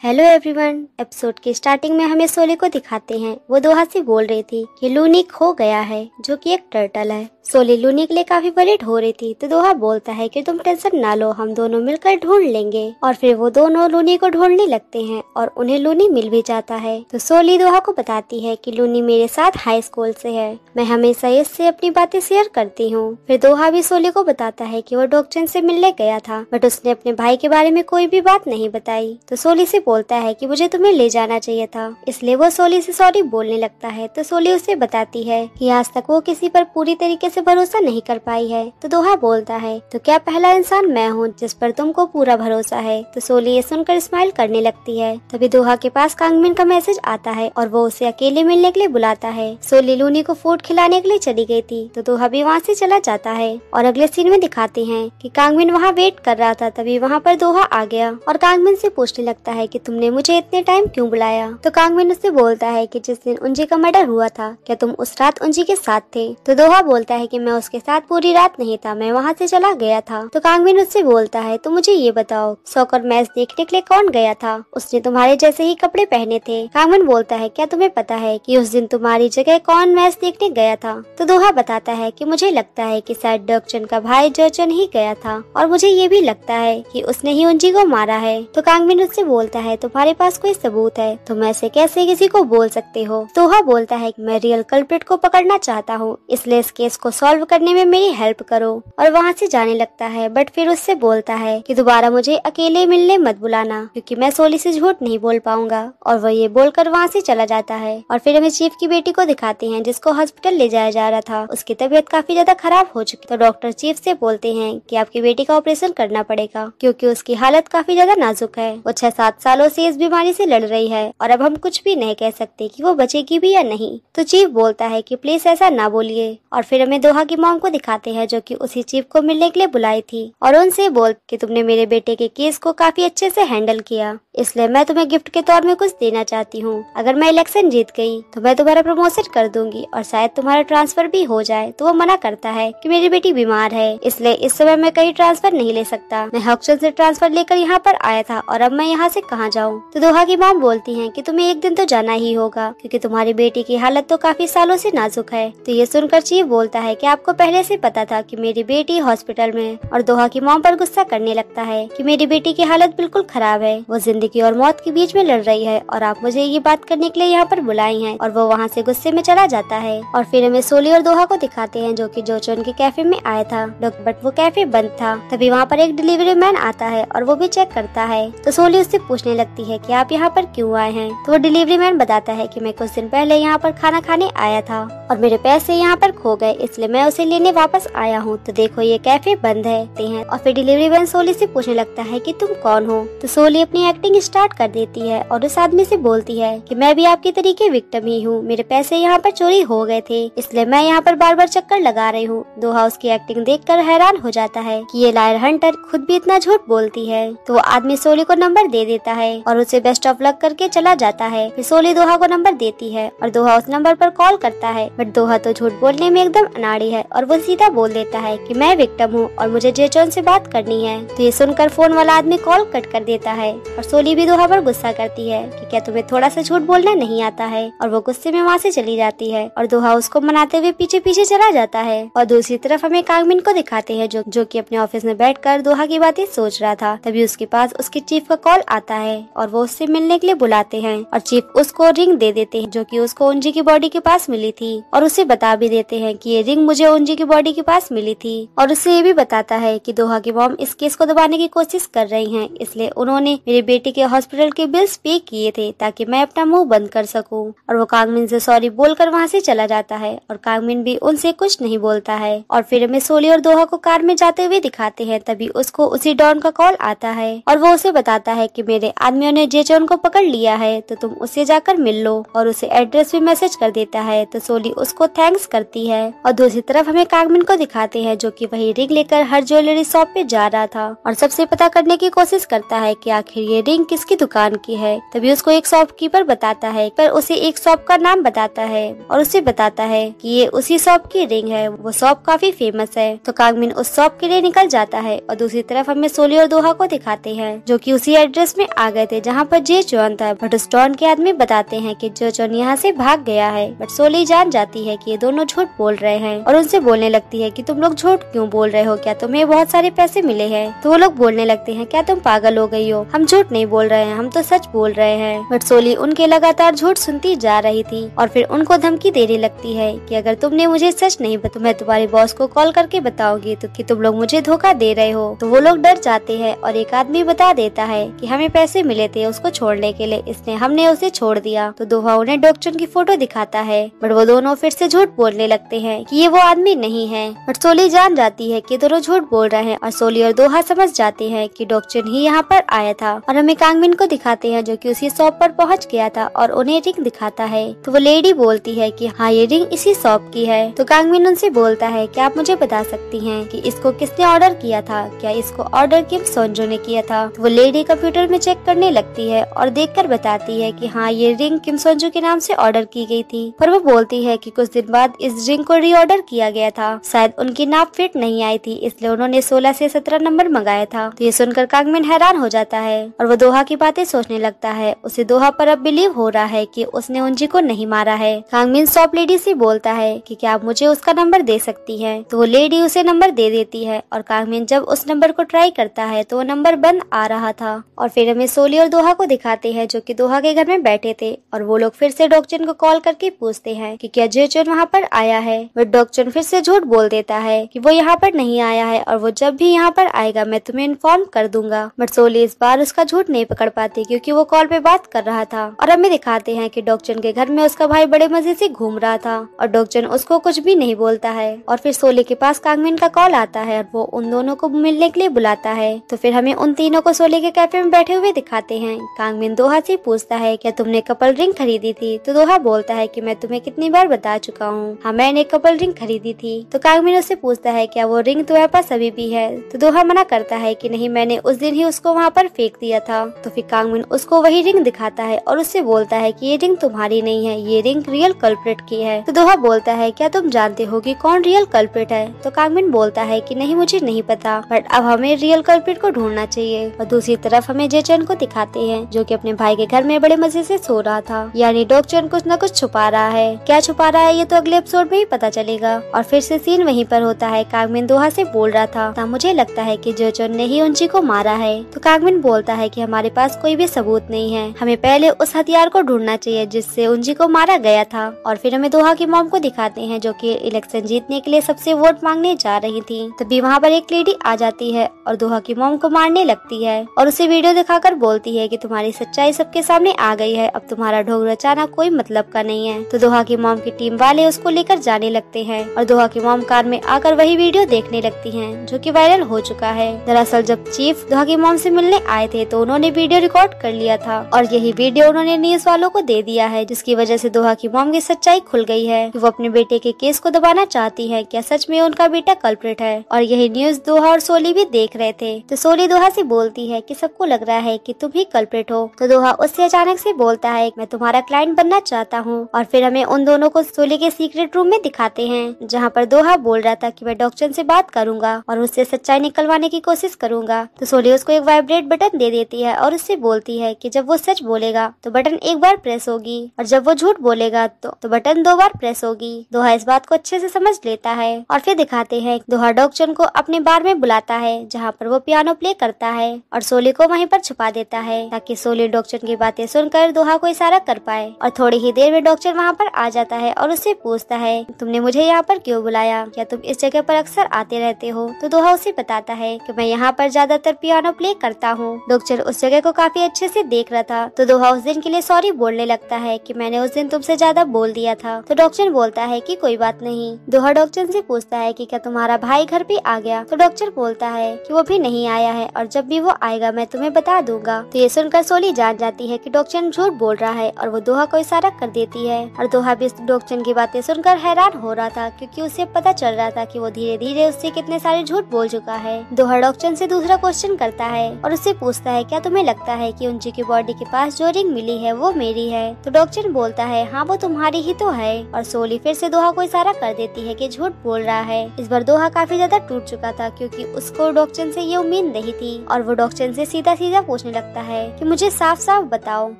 Hello everyone. Episode के starting में हमें सोली को दिखाते हैं। वो दोहा से बोल रही थी कि लूनी खो गया है, जो कि एक टर्टल है। सोली लूनी के लिए काफी वरीड हो रही थी, तो दोहा बोलता है कि तुम टेंशन ना लो, हम दोनों मिलकर ढूंढ लेंगे। और फिर वो दोनों लूनी को ढूंढने लगते हैं और उन्हें लूनी मिल भी जाता है। तो सोली दोहा को बताती है कि लूनी मेरे साथ हाई स्कूल से है, मैं हमेशा इससे अपनी बातें शेयर करती हूँ। फिर दोहा भी सोली को बताता है कि वो डॉक्टर से मिलने गया था, बट उसने अपने भाई के बारे में कोई भी बात नहीं बताई। तो सोली से बोलता है कि मुझे तुम्हें ले जाना चाहिए था, इसलिए वो सोली से सॉरी बोलने लगता है। तो सोली उसे बताती है कि आज तक वो किसी पर पूरी तरीके से भरोसा नहीं कर पाई है। तो दोहा बोलता है, तो क्या पहला इंसान मैं हूँ जिस पर तुमको पूरा भरोसा है। तो सोली ये सुनकर स्माइल करने लगती है। तभी दोहा के पास कांगमिन का मैसेज आता है और वो उसे अकेले मिलने के लिए बुलाता है। सोली लूनी को फूड खिलाने के लिए चली गई थी, तो दोहा भी वहाँ से चला जाता है। और अगले सीन में दिखाते हैं कि कांगमिन वहाँ वेट कर रहा था। तभी वहाँ पर दोहा आ गया और कांगमिन से पूछने लगता है कि तुमने मुझे इतने टाइम क्यों बुलाया। तो कांगमिन उससे बोलता है कि जिस दिन उंजी का मर्डर हुआ था, क्या तुम उस रात उंजी के साथ थे। तो दोहा बोलता है कि मैं उसके साथ पूरी रात नहीं था, मैं वहाँ से चला गया था। तो कांगमिन उससे बोलता है, तो मुझे ये बताओ, सॉकर मैच देखने के लिए कौन गया था, उसने तुम्हारे जैसे ही कपड़े पहने थे। कांगमिन बोलता है, क्या तुम्हें पता है कि उस दिन तुम्हारी जगह कौन मैच देखने गया था। तो दोहा बताता है कि मुझे लगता है कि शायद डॉक्चन का भाई जर्चन ही गया था, और मुझे ये भी लगता है कि उसने ही उंजी को मारा है। तो कांगमिन उससे बोलता है, तुम्हारे पास कोई सबूत है, तुम ऐसे कैसे किसी को बोल सकते हो। दोहा बोलता है कि मैं रियल कल्प्रिट को पकड़ना चाहता हूँ, इसलिए इस केस को सॉल्व करने में मेरी हेल्प करो। और वहाँ से जाने लगता है, बट फिर उससे बोलता है कि दोबारा मुझे अकेले मिलने मत बुलाना, क्योंकि मैं सोली से झूठ नहीं बोल पाऊंगा। और वो ये बोलकर वहाँ से चला जाता है। और फिर हमें चीफ की बेटी को दिखाते हैं, जिसको हॉस्पिटल ले जाया जा रहा था। उसकी तबीयत काफी ज्यादा खराब हो चुकी। तो डॉक्टर चीफ से बोलते हैं कि आपकी बेटी का ऑपरेशन करना पड़ेगा, क्योंकि उसकी हालत काफी ज्यादा नाजुक है। वो 6-7 सालों से इस बीमारी से लड़ रही है और अब हम कुछ भी नहीं कह सकते कि वो बचेगी भी या नहीं। तो चीफ बोलता है कि प्लीज ऐसा ना बोलिए। और फिर हमें दोहा की मॉम को दिखाते हैं, जो कि उसी चीफ को मिलने के लिए बुलाई थी और उनसे बोल कि तुमने मेरे बेटे के केस को काफी अच्छे से हैंडल किया, इसलिए मैं तुम्हें गिफ्ट के तौर में कुछ देना चाहती हूँ। अगर मैं इलेक्शन जीत गई तो मैं तुम्हारा प्रमोशन कर दूंगी और शायद तुम्हारा ट्रांसफर भी हो जाए। तो वो मना करता है कि मेरी बेटी बीमार है, इसलिए इस समय मैं कहीं ट्रांसफर नहीं ले सकता। मैं हॉस्टल से ट्रांसफर लेकर यहाँ पर आया था और अब मैं यहाँ से कहाँ जाऊँ। तो दोहा की मॉम बोलती है कि तुम्हें एक दिन तो जाना ही होगा, क्योंकि तुम्हारी बेटी की हालत तो काफी सालों से नाजुक है। तो ये सुनकर चीफ बोलता है कि आपको पहले से पता था कि मेरी बेटी हॉस्पिटल में। और दोहा की मॉम पर गुस्सा करने लगता है कि मेरी बेटी की हालत बिल्कुल खराब है, वो जिंदगी और मौत के बीच में लड़ रही है और आप मुझे ये बात करने के लिए यहाँ पर बुलाई हैं। और वो वहाँ से गुस्से में चला जाता है। और फिर हमें सोली और दोहा को दिखाते हैं, जो कि जोचोन के कैफे में आया था, बट वो कैफे बंद था। तभी वहाँ पर एक डिलीवरी मैन आता है और वो भी चेक करता है। तो सोली उससे पूछने लगती है कि आप यहाँ पर क्यों आए हैं। तो वो डिलीवरी मैन बताता है कि मैं कुछ दिन पहले यहाँ पर खाना खाने आया था और मेरे पैसे यहाँ पर खो गए, इसलिए मैं उसे लेने वापस आया हूँ। तो देखो ये कैफे बंद है। और फिर डिलीवरी मैन सोली से पूछने लगता है कि तुम कौन हो। तो सोली अपनी एक्टिंग स्टार्ट कर देती है और उस आदमी से बोलती है कि मैं भी आपकी तरीके विक्टिम ही हूँ, मेरे पैसे यहाँ पर चोरी हो गए थे, इसलिए मैं यहाँ पर बार बार चक्कर लगा रही हूँ। दोहा उसकी एक्टिंग देखकर हैरान हो जाता है कि ये लायर हंटर खुद भी इतना झूठ बोलती है। तो वो आदमी सोली को नंबर दे देता है और उसे बेस्ट ऑफ लक करके चला जाता है। फिर सोली दोहा को नंबर देती है और दोहा उस नंबर पर कॉल करता है, बट दोहा तो झूठ बोलने में एकदम अनाड़ी है और वो सीधा बोल देता है कि मैं विक्टिम हूँ और मुझे जेचोन से बात करनी है। तो ये सुनकर फोन वाला आदमी कॉल कट कर देता है और सोली भी दोहा पर गुस्सा करती है कि क्या तुम्हें थोड़ा सा झूठ बोलना नहीं आता है। और वो गुस्से में वहाँ से चली जाती है और दोहा उसको मनाते हुए पीछे पीछे चला जाता है। और दूसरी तरफ हमें कांगमिन को दिखाते हैं, जो कि अपने ऑफिस में बैठकर दोहा की बातें सोच रहा था। तभी उसके पास उसके चीफ का कॉल आता है और वो उससे मिलने के लिए बुलाते हैं और चीफ उसको रिंग दे देते हैं, जो कि उसको उंजी की बॉडी के पास मिली थी। और उसे बता भी देते हैं कि ये रिंग मुझे उंजी की बॉडी के पास मिली थी। और उससे ये भी बताता है कि दोहा की मॉम इस केस को दबाने की कोशिश कर रही हैं, इसलिए उन्होंने मेरी बेटी के हॉस्पिटल के बिल्स पे किए थे ताकि मैं अपना मुंह बंद कर सकूं। और वो कांगमिन से सॉरी बोलकर वहाँ से चला जाता है और कांगमिन भी उनसे कुछ नहीं बोलता है। और फिर हमें सोली और दोहा को कार में जाते हुए दिखाते हैं। तभी उसको उसी डॉन का कॉल आता है और वो उसे बताता है कि मेरे आदमियों ने जेचोन को पकड़ लिया है, तो तुम उससे जाकर मिल लो। और उसे एड्रेस भी मैसेज कर देता है। तो सोली उसको थैंक्स करती है। और दूसरी तरफ हमें कांगमिन को दिखाते हैं, जो कि वही रिंग लेकर हर ज्वेलरी शॉप पे जा रहा था और सबसे पता करने की कोशिश करता है कि आखिर ये रिंग किसकी दुकान की है। तभी उसको एक शॉपकीपर बताता है, पर उसे एक शॉप का नाम बताता है और उसे बताता है कि ये उसी शॉप की रिंग है, वो शॉप काफी फेमस है। तो कांगमिन उस शॉप के लिए निकल जाता है। और दूसरी तरफ हमें सोली और दोहा को दिखाते हैं, जो कि उसी एड्रेस में आ गए थे जहाँ पर जे चौन था, बट उस डॉन के आदमी बताते हैं कि जे चौन यहाँ से भाग गया है। बट सोली जान जाती है कि ये दोनों झूठ बोल रहे हैं और उनसे बोलने लगती है कि तुम लोग झूठ क्यों बोल रहे हो, क्या तुम्हें बहुत सारे पैसे मिले हैं? तो वो लोग बोलने लगते हैं क्या तुम पागल हो गई हो, हम झूठ नहीं बोल रहे हैं, हम तो सच बोल रहे हैं। बट सोली उनके लगातार झूठ सुनती जा रही थी और फिर उनको धमकी देने लगती है कि अगर तुमने मुझे सच नहीं बताया तो मैं तुम्हारे बॉस को कॉल करके बताऊंगी तो कि तुम लोग मुझे धोखा दे रहे हो। तो वो लोग डर जाते हैं और एक आदमी बता देता है कि हमें पैसे मिले थे उसको छोड़ने के लिए, इसलिए हमने उसे छोड़ दिया। तो दोहा उन्हें डॉक्टर की फोटो दिखाता है, बट वो दोनों फिर से झूठ बोलने लगते हैं कि ये वो आदमी नहीं है। बट सोली जान जाती है कि दोनों झूठ बोल रहे हैं और सोली और दोहा समझ जाते हैं कि डॉक्टर ही यहाँ पर आया था। और हमें कांगमिन को दिखाते हैं जो कि उसी शॉप पर पहुँच गया था और उन्हें रिंग दिखाता है। तो वो लेडी बोलती है कि हाँ ये रिंग इसी शॉप की है। तो कांगमिन उनसे बोलता है क्या आप मुझे बता सकती हैं कि इसको किसने ऑर्डर किया था, क्या इसको ऑर्डर किम सोंजो ने किया था? तो वो लेडी कंप्यूटर में चेक करने लगती है और देखकर बताती है कि हाँ ये रिंग किम सोंजो के नाम से ऑर्डर की गई थी। पर वो बोलती है कि कुछ दिन बाद इस रिंग को रीऑर्डर किया गया था, शायद उनकी नाप फिट नहीं आई थी इसलिए उन्होंने 16 से 17 नंबर मंगाया था। तो ये सुनकर कांगमिन हैरान हो जाता है और वो दोहा की बातें सोचने लगता है। उसे दोहा पर अब बिलीव हो रहा है कि उसने उंजी को नहीं मारा है। कांगमिन शॉप लेडी से बोलता है कि क्या आप मुझे उसका नंबर दे सकती है? तो वो लेडी उसे नंबर दे देती है और कांगमिन जब उस नंबर को ट्राई करता है तो वो नंबर बंद आ रहा था। और फिर हमें सोली और दोहा को दिखाते हैं जो कि दोहा के घर में बैठे थे और वो लोग फिर से डॉक्टर को कॉल करके पूछते हैं कि क्या जेचन वहाँ पर आया है। बट डॉक्टर फिर से झूठ बोल देता है कि वो यहाँ पर नहीं आया है और वो जब भी यहाँ पर आएगा मैं तुम्हें इन्फॉर्म कर दूंगा। बट सोली इस बार उसका झूठ नहीं पकड़ पाती क्योंकि वो कॉल पे बात कर रहा था। और हमें दिखाते हैं कि डॉक्टर के घर में उसका भाई बड़े मजे से घूम रहा था और डॉक्टर उसको कुछ भी नहीं बोलता है। और फिर सोली के पास कांगमिन का कॉल आता है और वो उन दोनों को मिलने के लिए बुलाता है। तो फिर हमें उन तीनों को सोली के कैफे में बैठे हुए दिखाते हैं। कांगमिन दोहा से पूछता है क्या तुमने कपल रिंग खरीदी थी? तो दोहा बोलता है कि मैं तुम्हें कितनी बार बता चुका हूँ, हाँ मैंने कपल रिंग खरीदी थी। तो कांगमिन उससे पूछता है क्या वो रिंग तुम्हारे पास अभी भी है? तो दोहा मना करता है कि नहीं, मैंने उस दिन ही उसको वहाँ पर फेंक दिया था। तो फिर कांगमिन उसको वही रिंग दिखाता है और उससे बोलता है कि ये रिंग तुम्हारी नहीं है, ये रिंग रियल कल्प्रिट की है। तो दोहा बोलता है क्या तुम जानते हो कि कौन रियल कल्प्रिट है? तो कांगमिन बोलता है कि नहीं मुझे नहीं पता, बट अब हमें रियल कल्प्रिट को ढूंढना चाहिए। और दूसरी तरफ हमें जेचन को दिखाते हैं जो कि अपने भाई के घर में बड़े मजे से सो रहा था, यानी डॉक्टर कुछ न कुछ छुपा रहा है। क्या छुपा रहा है ये तो अगले एपिसोड में ही पता चलेगा। और फिर से सीन वहीं पर होता है। कांगमिन दोहा से बोल रहा था मुझे लगता है कि जेचन ने ही उंची को मारा है। तो कांगमिन बोलता है कि हमारे पास कोई भी सबूत नहीं है, हमें पहले उस हथियार को ढूंढना चाहिए जिससे उंजी को मारा गया था। और फिर हमें दोहा की मॉम को दिखाते हैं जो कि इलेक्शन जीतने के लिए सबसे वोट मांगने जा रही थी। तभी वहाँ पर एक लेडी आ जाती है और दोहा की मॉम को मारने लगती है और उसे वीडियो दिखाकर बोलती है कि तुम्हारी सच्चाई सबके सामने आ गई है, अब तुम्हारा ढोंग रचाना कोई मतलब का नहीं है। तो दोहा की मॉम की टीम वाले उसको लेकर जाने लगते हैं और दोहा की मॉम कार में आकर वही वीडियो देखने लगती हैं जो कि वायरल हो चुका है। दरअसल जब चीफ दोहा की मॉम से मिलने आए थे तो उन्होंने वीडियो रिकॉर्ड कर लिया था और यही वीडियो उन्होंने न्यूज वालों को दे दिया है, जिसकी वजह से दोहा की मॉम की सच्चाई खुल गई है कि वो अपने बेटे के केस को दबाना चाहती है। क्या सच में उनका बेटा कल्प्रिट है? और यही न्यूज दोहा और सोली भी देख रहे थे। तो सोली दोहा से बोलती है कि सबको लग रहा है कि तुम ही कल्प्रिट हो। तो दोहा उससे अचानक से बोलता है मैं तुम्हारा क्लाइंट बनना चाहता हूँ। और फिर हमें उन दोनों को सोली के सीक्रेट रूम में दिखाते हैं जहाँ पर दोहा बोल रहा था कि मैं डॉक्टर से बात करूंगा और उससे सच्चाई निकलवाने की कोशिश करूंगा। तो सोली उसको एक वाइब्रेट बटन दे देती है और उससे बोलती है कि जब वो सच बोलेगा तो बटन एक बार प्रेस होगी और जब वो झूठ बोलेगा तो बटन 2 बार प्रेस होगी। दोहा इस बात को अच्छे से समझ लेता है और फिर दिखाते हैं दोहा डॉक्टर को अपने बार में बुलाता है जहाँ पर वो पियानो प्ले करता है और सोली को वहीं पर छुपा देता है ताकि सोली डॉक्टर की बातें सुनकर दोहा को इशारा कर पाए। और थोड़ी ही देर में डॉक्टर वहाँ पर आ जाता है और उससे पूछता है तुमने मुझे यहाँ पर क्यों बुलाया, क्या तुम इस जगह पर अक्सर आते रहते हो? तो दोहा उसे बताता है कि मैं यहाँ पर ज्यादातर पियानो प्ले करता हूँ। डॉक्टर उस जगह को काफी अच्छे से देख रहा था तो दोहा उस दिन के लिए सॉरी बोलने लगता है कि मैंने उस दिन तुमसे ज्यादा बोल दिया था। तो डॉक्टर बोलता है कि कोई बात नहीं। दोहा डॉक्टर से पूछता है कि क्या तुम्हारा भाई घर पे आ गया? तो डॉक्टर बोलता है कि वो भी नहीं आया है और जब भी वो आएगा मैं तुम्हें बता दूंगा। तो ये सुनकर सोली जान जाती है कि डॉक्टर झूठ बोल रहा है और वो दोहा को इशारा कर देती है। और दोहा भी डॉक्टर की बातें सुनकर हैरान हो रहा था क्योंकि उसे पता चल रहा था कि वो धीरे धीरे उससे कितने सारे झूठ बोल चुका है। दोहा डॉक्टर से दूसरा क्वेश्चन करता है और उससे पूछता है क्या तुम्हें लगता है कि उंची की बॉडी के पास जो रिंग मिली है वो मेरी है? तो डॉक्टर बोलता है हाँ वो तुम्हारी ही तो है। और सोली फिर से दोहा को इशारा कर देती है कि झूठ बोल रहा है। इस बार दोहा काफी ज्यादा टूट चुका था क्योंकि उसको डॉक्टर से ये उम्मीद नहीं थी और वो डॉक्टर से सीधा सीधा पूछने लगता है कि मुझे साफ साफ बताओ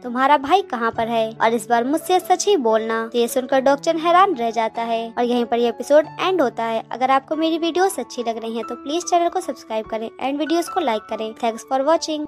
तुम्हारा भाई कहाँ पर है और इस बार मुझसे सच ही बोलना। तो ये सुनकर डॉक्टर हैरान रह जाता है और यहीं पर ये एपिसोड एंड होता है। अगर आपको मेरी वीडियोस अच्छी लग रही है तो प्लीज चैनल को सब्सक्राइब करें एंड वीडियोस को लाइक करें। Thanks for watching.